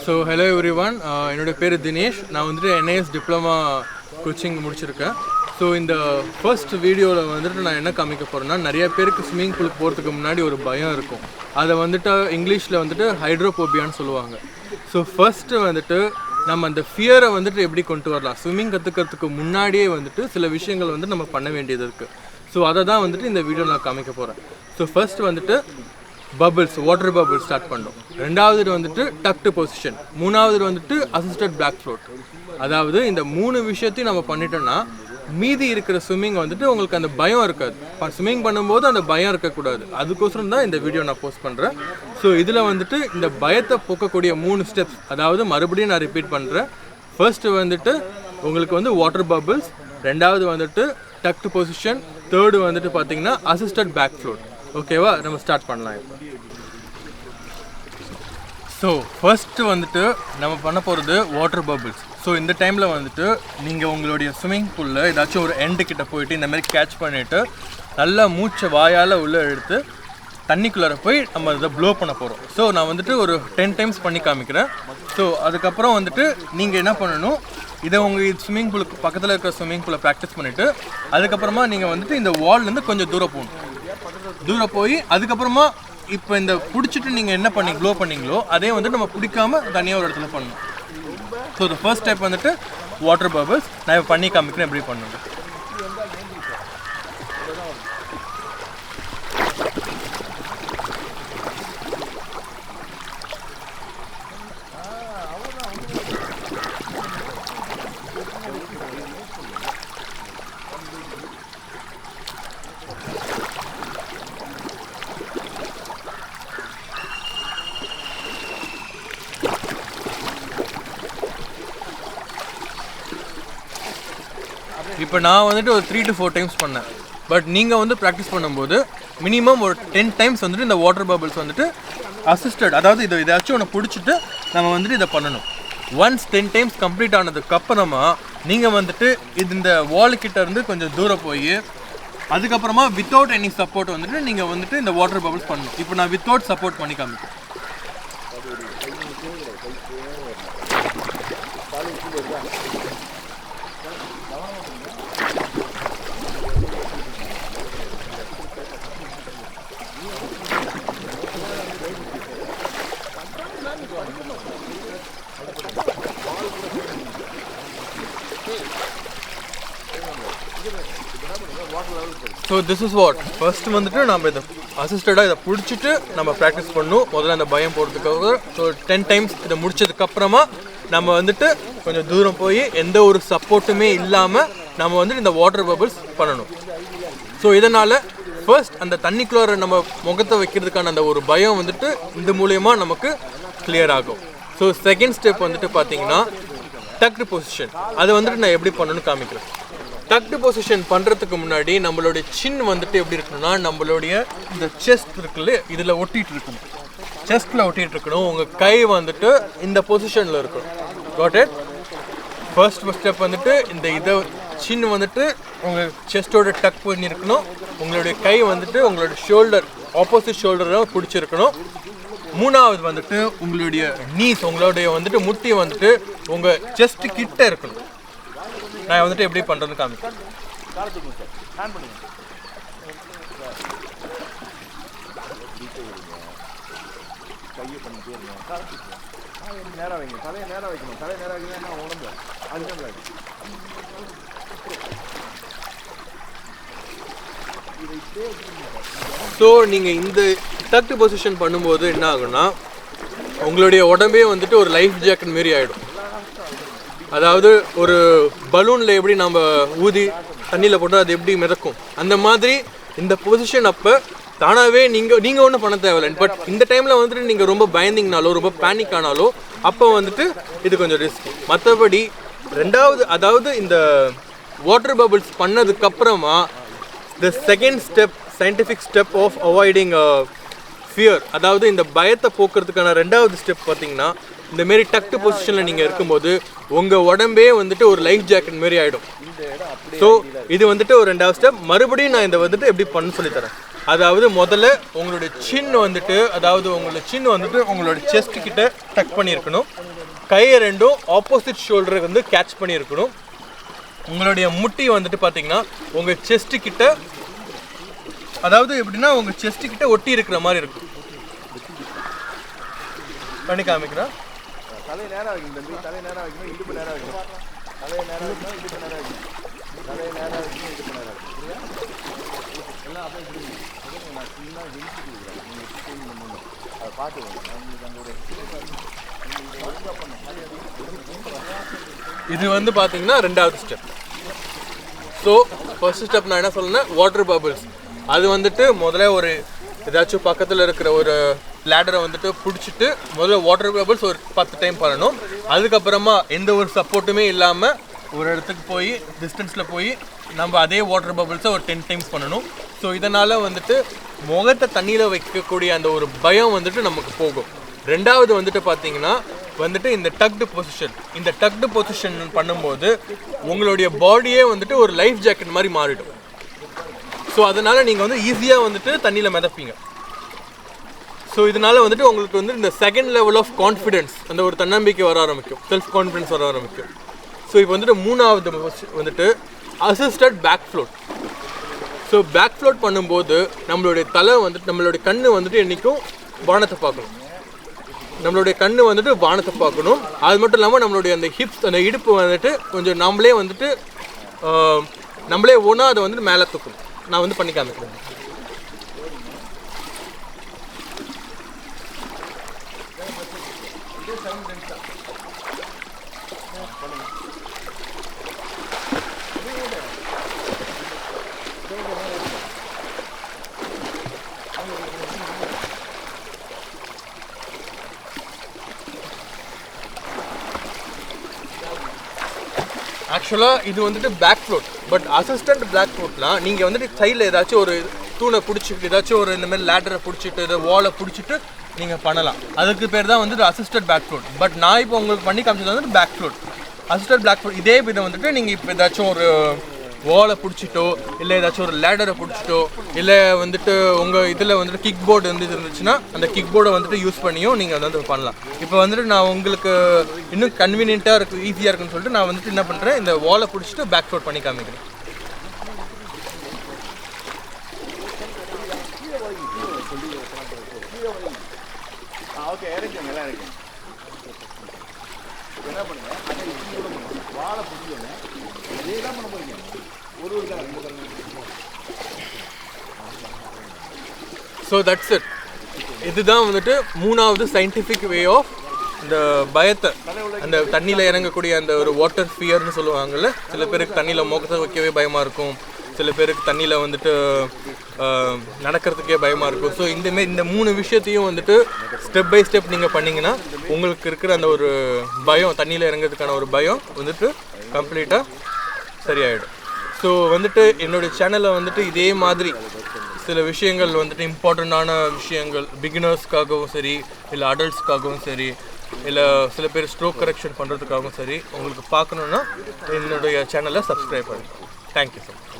So hello every one, என்னோடய பேர் தினேஷ். நான் வந்துட்டு NIS டிப்ளமா கோச்சிங் முடிச்சிருக்கேன். ஸோ இந்த ஃபர்ஸ்ட் வீடியோவில் வந்துட்டு நான் என்ன காமிக்க போகிறேன்னா, நிறைய பேருக்கு ஸ்விம்மிங் பூலுக்கு போகிறதுக்கு முன்னாடி ஒரு பயம் இருக்கும். அதை வந்துட்டு இங்கிலீஷில் வந்துட்டு ஹைட்ரோபோபியான்னு சொல்லுவாங்க. ஸோ ஃபர்ஸ்ட்டு வந்துட்டு நம்ம அந்த ஃபியரை வந்துட்டு எப்படி கொண்டு வரலாம், ஸ்விம்மிங் கற்றுக்கிறதுக்கு முன்னாடியே வந்துட்டு சில விஷயங்கள் வந்து நம்ம பண்ண வேண்டியது இருக்குது. ஸோ அதை தான் வந்துட்டு இந்த வீடியோ நான் காமிக்க போகிறேன். ஸோ ஃபர்ஸ்ட் வந்துட்டு பபிள்ஸ், வாட்டர் பபிள்ஸ் ஸ்டார்ட் பண்ணோம். ரெண்டாவது வந்துட்டு டக்டு பொசிஷன். மூணாவது வந்துட்டு அசிஸ்டட் பேக் ஃப்ளோட். அதாவது இந்த 3 விஷயத்தையும் நம்ம பண்ணிட்டோம்னா மீதி இருக்கிற ஸ்விம்மிங் வந்துட்டு உங்களுக்கு அந்த பயம் இருக்காது. ஸ்விம்மிங் பண்ணும்போது அந்த பயம் இருக்கக்கூடாது. அதுக்கோசரம் தான் இந்த வீடியோ நான் போஸ்ட் பண்ணுறேன். ஸோ இதில் வந்துட்டு இந்த பயத்தை போக்கக்கூடிய 3 ஸ்டெப்ஸ், அதாவது மறுபடியும் நான் ரிப்பீட் பண்ணுறேன். ஃபர்ஸ்ட்டு வந்துட்டு உங்களுக்கு வந்து வாட்டர் பபிள்ஸ், ரெண்டாவது வந்துட்டு டக்டு பொசிஷன், தேர்டு வந்துட்டு பார்த்தீங்கன்னா அசிஸ்டட் பேக் ஃப்ளோட். ஓகேவா, நம்ம ஸ்டார்ட் பண்ணலாம் இப்போ. ஸோ ஃபர்ஸ்ட்டு வந்துட்டு நம்ம பண்ண போகிறது வாட்டர் பபிள்ஸ். ஸோ இந்த டைமில் வந்துட்டு நீங்கள் உங்களுடைய ஸ்விம்மிங் பூலில் ஏதாச்சும் ஒரு எண்டு கிட்ட போயிட்டு இந்த மாதிரி கேட்ச் பண்ணிவிட்டு நல்லா மூச்சை வாயால் உள்ளே எடுத்து தண்ணிக்குள்ளார போய் நம்ம இதை ப்ளோ பண்ண போகிறோம். ஸோ நான் வந்துட்டு ஒரு 10 டைம்ஸ் பண்ணி காமிக்கிறேன். ஸோ அதுக்கப்புறம் வந்துட்டு நீங்கள் என்ன பண்ணணும், இதை உங்கள் ஸ்விம்மிங் பூலுக்கு பக்கத்தில் இருக்கிற ஸ்விம்மிங் பூலை ப்ராக்டிஸ் பண்ணிவிட்டு அதுக்கப்புறமா நீங்கள் வந்துட்டு இந்த வால்லேருந்து கொஞ்சம் தூரம் போய் அதுக்கப்புறமா இப்போ இந்த பிடிச்சிட்டு நீங்கள் என்ன பண்ணி ப்ளோ பண்ணீங்களோ அதே வந்துட்டு நம்ம பிடிக்காம தனியாக ஒரு இடத்துல பண்ணணும். ஸோ த ஃபர்ஸ்ட் ஸ்டெப் வந்துட்டு வாட்டர் பபிள்ஸ். நான் இப்போ பண்ணி காமிக்கிறேன் எப்படி பண்ணணும். இப்போ நான் வந்துட்டு ஒரு 3 to 4 டைம்ஸ் பண்ணேன். பட் நீங்கள் வந்து ப்ராக்டிஸ் பண்ணும்போது மினிமம் ஒரு 10 டைம்ஸ் வந்துட்டு இந்த வாட்டர் பபிள்ஸ் வந்துட்டு அசிஸ்டட், அதாவது இதாச்சும் ஒன்று பிடிச்சிட்டு நம்ம வந்துட்டு இதை பண்ணணும். ஒன்ஸ் 10 டைம்ஸ் கம்ப்ளீட் ஆனதுக்கப்புறமா நீங்கள் வந்துட்டு இந்த வால்கிட்ட இருந்து கொஞ்சம் தூரம் போய் அதுக்கப்புறமா வித்தவுட் எனி சப்போர்ட் வந்துட்டு நீங்கள் வந்துட்டு இந்த வாட்டர் பபிள்ஸ் பண்ணணும். இப்போ நான் வித்தவுட் சப்போர்ட் பண்ணி காமிக்கிறேன். So this is what first வந்துட்டு நம்ம இதை அசிஸ்டடாக இதை பிடிச்சிட்டு நம்ம ப்ராக்டிஸ் பண்ணணும். முதல்ல அந்த பயம் போகிறதுக்காக. ஸோ 10 டைம்ஸ் இதை முடிச்சதுக்கப்புறமா நம்ம வந்துட்டு கொஞ்சம் தூரம் போய் எந்த ஒரு சப்போர்ட்டுமே இல்லாமல் நம்ம வந்துட்டு இந்த வாட்டர் பபிள்ஸ் பண்ணணும். ஸோ இதனால் ஃபர்ஸ்ட் அந்த தண்ணிக்குள்ளார நம்ம முகத்தை வைக்கிறதுக்கான அந்த ஒரு பயம் வந்துட்டு இந்த மூலயமா நமக்கு கிளியர் ஆகும். ஸோ செகண்ட் ஸ்டெப் வந்துட்டு பார்த்தீங்கன்னா டக்டு பொசிஷன். அதை வந்துட்டு நான் எப்படி பண்ணணும்னு காமிக்கிறேன். டக்டு பொசிஷன் பண்ணுறதுக்கு முன்னாடி நம்மளுடைய சின் வந்துட்டு எப்படி இருக்கணும்னா, நம்மளுடைய இந்த செஸ்ட் இருக்குல்ல, இதில் ஒட்டிகிட்டு இருக்கணும், செஸ்ட்டில் ஒட்டிகிட்டு இருக்கணும். உங்கள் கை வந்துட்டு இந்த பொசிஷனில் இருக்கணும். Got it? ஃபர்ஸ்ட் ஸ்டெப் வந்துட்டு இதை சின் வந்துட்டு உங்கள் செஸ்ட்டோட டக் பண்ணியிருக்கணும். உங்களுடைய கை வந்துட்டு உங்களுடைய ஷோல்டர், ஆப்போசிட் ஷோல்டரை பிடிச்சிருக்கணும். மூணாவது வந்துட்டு உங்களுடைய நீஸ், உங்களுடைய வந்துட்டு முட்டி வந்துட்டு உங்கள் செஸ்ட் கிட்ட இருக்கணும். நான் வந்துட்டு எப்படி பண்ணுறதுன்னு காமிக்கிறேன். ஸோ நீங்கள் இந்த டக்டு பொசிஷன் பண்ணும்போது என்ன ஆகும்னா, உங்களுடைய உடம்பே வந்துட்டு ஒரு லைஃப் ஜாக்கெட் மாரி ஆகிடும். அதாவது ஒரு பலூனில் எப்படி நம்ம ஊதி தண்ணியில் போட்டால் அது எப்படி மிதக்கும், அந்த மாதிரி இந்த பொசிஷன் அப்போ தானாகவே நீங்கள் ஒன்றும் பண்ண தேவையில்லை. பட் இந்த டைமில் வந்துட்டு நீங்கள் ரொம்ப பயந்தீங்கனாலோ ரொம்ப பேனிக் ஆனாலோ அப்போ வந்துட்டு இது கொஞ்சம் ரிஸ்க். மற்றபடி ரெண்டாவது, அதாவது இந்த வாட்டர் பபிள்ஸ் பண்ணதுக்கப்புறமா the second step, scientific step of avoiding fear, அதாவது இந்த பயத்தை போக்குறதுக்கான ரெண்டாவது ஸ்டெப் பார்த்தீங்கன்னா, இந்தமாரி டக்டு பொசிஷனில் நீங்கள் இருக்கும்போது உங்கள் உடம்பே வந்துட்டு ஒரு லைஃப் ஜாக்கெட் மாரி ஆகிடும். ஸோ இது வந்துட்டு ஒரு ரெண்டாவது ஸ்டெப். மறுபடியும் நான் இதை வந்துட்டு எப்படி பண்ண சொல்லித்தரேன். அதாவது முதல்ல உங்களுடைய சின் வந்துட்டு, அதாவது உங்களோட சின் வந்துட்டு உங்களோட செஸ்ட் கிட்ட டக் பண்ணியிருக்கணும். கையை ரெண்டும் ஆப்போசிட் ஷோல்டருக்கு வந்து கேட்ச் பண்ணியிருக்கணும். உங்களுடைய முட்டி வந்துட்டு பார்த்தீங்கன்னா உங்கள் செஸ்ட்டு கிட்ட, அதாவது எப்படின்னா உங்கள் செஸ்ட்டு கிட்ட ஒட்டி இருக்கிற மாதிரி இருக்கும். பண்ணி காமிக்கிறேன். தலை நேரம் வைக்கணும் தம்பி, தலை நேரம் வைக்கணும், இடுப்பு நேரம் வைக்கணும், தலை நேரம் வைக்கணும், இடுப்பு நேரம் வைக்கணும், தலை நேரம் வைக்கணும், இடுப்பு நேரம் வைக்கணும். சரியா? எல்லாம் அப்படியே புரியுது. நான் ஃபுல்லாக ஹெல்த் கொடுக்குறேன், நீங்கள் எக்ஸ்பிளைன் பண்ணணும், அதை பார்த்துக்கோங்க. நம்மளுக்கு அந்த ஒரு இது வந்து பார்த்தீங்கன்னா 2வது ஸ்டெப். ஸோ ஃபர்ஸ்ட் ஸ்டெப் நான் என்ன சொல்லணும்னா வாட்டர் பபிள்ஸ். அது வந்துட்டு முதல்ல ஒரு ஏதாச்சும் பக்கத்தில் இருக்கிற ஒரு லேடரை வந்துட்டு பிடிச்சிட்டு முதல்ல வாட்டர் பபிள்ஸ் ஒரு 10 டைம் பண்ணணும். அதுக்கப்புறமா எந்த ஒரு சப்போர்ட்டுமே இல்லாமல் ஒரு இடத்துக்கு போய் டிஸ்டன்ஸில் போய் நம்ம அதே வாட்டர் பபிள்ஸை ஒரு 10 டைம்ஸ் பண்ணணும். ஸோ இதனால் வந்துட்டு முகத்தை தண்ணியில் வைக்கக்கூடிய அந்த ஒரு பயம் வந்துட்டு நமக்கு போகும். 2வது வந்துட்டு பார்த்தீங்கன்னா வந்துட்டு இந்த டக்டு பொசிஷன். இந்த டக்டு பொசிஷன் பண்ணும்போது உங்களுடைய பாடியே வந்துட்டு ஒரு லைஃப் ஜாக்கெட் மாதிரி மாறிடும். ஸோ அதனால் நீங்கள் வந்து ஈஸியாக வந்துட்டு தண்ணியில் மிதப்பீங்க. ஸோ இதனால் வந்துட்டு உங்களுக்கு வந்து இந்த செகண்ட் லெவல் ஆஃப் கான்ஃபிடென்ஸ், அந்த ஒரு தன்னம்பிக்கை வர ஆரம்பிக்கும், செல்ஃப் கான்ஃபிடென்ஸ் வர ஆரம்பிக்கும். ஸோ இப்போ வந்துட்டு 3வது வந்துட்டு assisted back float. So back float பண்ணும்போது நம்மளுடைய தலை வந்துட்டு, நம்மளுடைய கண்ணு வந்துட்டு என்றைக்கும் வானத்தை பார்க்கணும். நம்மளுடைய கண்ணு வந்துட்டு வானத்தை பார்க்கணும். அது மட்டும் இல்லாமல் நம்மளுடைய அந்த ஹிப்ஸ், அந்த இடுப்பு வந்துட்டு கொஞ்சம் நம்மளே வந்துட்டு நம்மளே ஒன்றா அதை வந்துட்டு மேலே தூக்கணும். நான் வந்து பண்ணி காமிக்கிறேன். ஆக்சுவலாக இது வந்துட்டு back float. But assistant back ஃப்ளோட்லாம் நீங்கள் வந்துட்டு சைடில் ஏதாச்சும் ஒரு தூணை பிடிச்சிட்டு, ஏதாச்சும் ஒரு இந்த மாதிரி லேடரை பிடிச்சிட்டு, இதை வாலை பிடிச்சிட்டு நீங்கள் பண்ணலாம். அதுக்கு பேர் தான் வந்துட்டு அசிஸ்டட் பேக் ஃப்ளோட். பட் நான் இப்போ உங்களுக்கு பண்ணி காமிச்சது வந்துட்டு back float. Assisted back float இதே விதம் வந்துட்டு நீங்கள் இப்போ ஏதாச்சும் ஒரு வாலை பிடிச்சிட்டோ, இல்லை ஏதாச்சும் ஒரு லேடரை பிடிச்சிட்டோ, இல்லை வந்துட்டு உங்கள் இதில் வந்துட்டு கிக் போர்டு வந்து இருந்துச்சுன்னா அந்த கிக் போர்டை வந்துட்டு யூஸ் பண்ணியும் நீங்கள் வந்து பண்ணலாம். இப்போ வந்துட்டு நான் உங்களுக்கு இன்னும் கன்வீனியண்ட்டாக இருக்குது, ஈஸியாக இருக்குன்னு சொல்லிட்டு நான் வந்துட்டு என்ன பண்ணுறேன், இந்த வாலை பிடிச்சிட்டு பேக் ஃப்ளோட் பண்ணி காமிக்கிறேன். ஓகே, இறக்குங்க, எல்லாம் இறக்குங்க. என்ன பண்ணுங்க, அதை வாழை பிடிக்கல, இதே தான் பண்ண போறீங்க. ஒரு ஸோ தட்ஸ் இட். இதுதான் வந்துட்டு 3வது சயின்டிஃபிக் வே ஆஃப் இந்த பயத்தை, அந்த தண்ணியில் இறங்கக்கூடிய அந்த ஒரு வாட்டர் ஃபியர்னு சொல்லுவாங்கள்ல. சில பேருக்கு தண்ணியில் முகத்தை வைக்கவே பயமாக இருக்கும், சில பேருக்கு தண்ணியில் வந்துட்டு நடக்கிறதுக்கே பயமாக இருக்கும். ஸோ இந்தமாரி இந்த 3 விஷயத்தையும் வந்துட்டு ஸ்டெப் பை ஸ்டெப் நீங்கள் பண்ணிங்கன்னா உங்களுக்கு இருக்கிற அந்த ஒரு பயம், தண்ணியில் இறங்கிறதுக்கான ஒரு பயம் வந்துட்டு கம்ப்ளீட்டாக சரியாயிடும். ஸோ வந்துட்டு என்னுடைய சேனலில் வந்துட்டு இதே மாதிரி சில விஷயங்கள் வந்துட்டு இம்பார்ட்டண்ட்டான விஷயங்கள் பிகினர்ஸ்க்காகவும் சரி, இல்லை அடல்ட்ஸ்க்காகவும் சரி, இல்லை சில பேர் ஸ்ட்ரோக் கரெக்ஷன் பண்ணுறதுக்காகவும் சரி உங்களுக்கு பார்க்கணுன்னா என்னுடைய சேனலை சப்ஸ்கிரைப் பண்ணுங்கள். Thank you so much.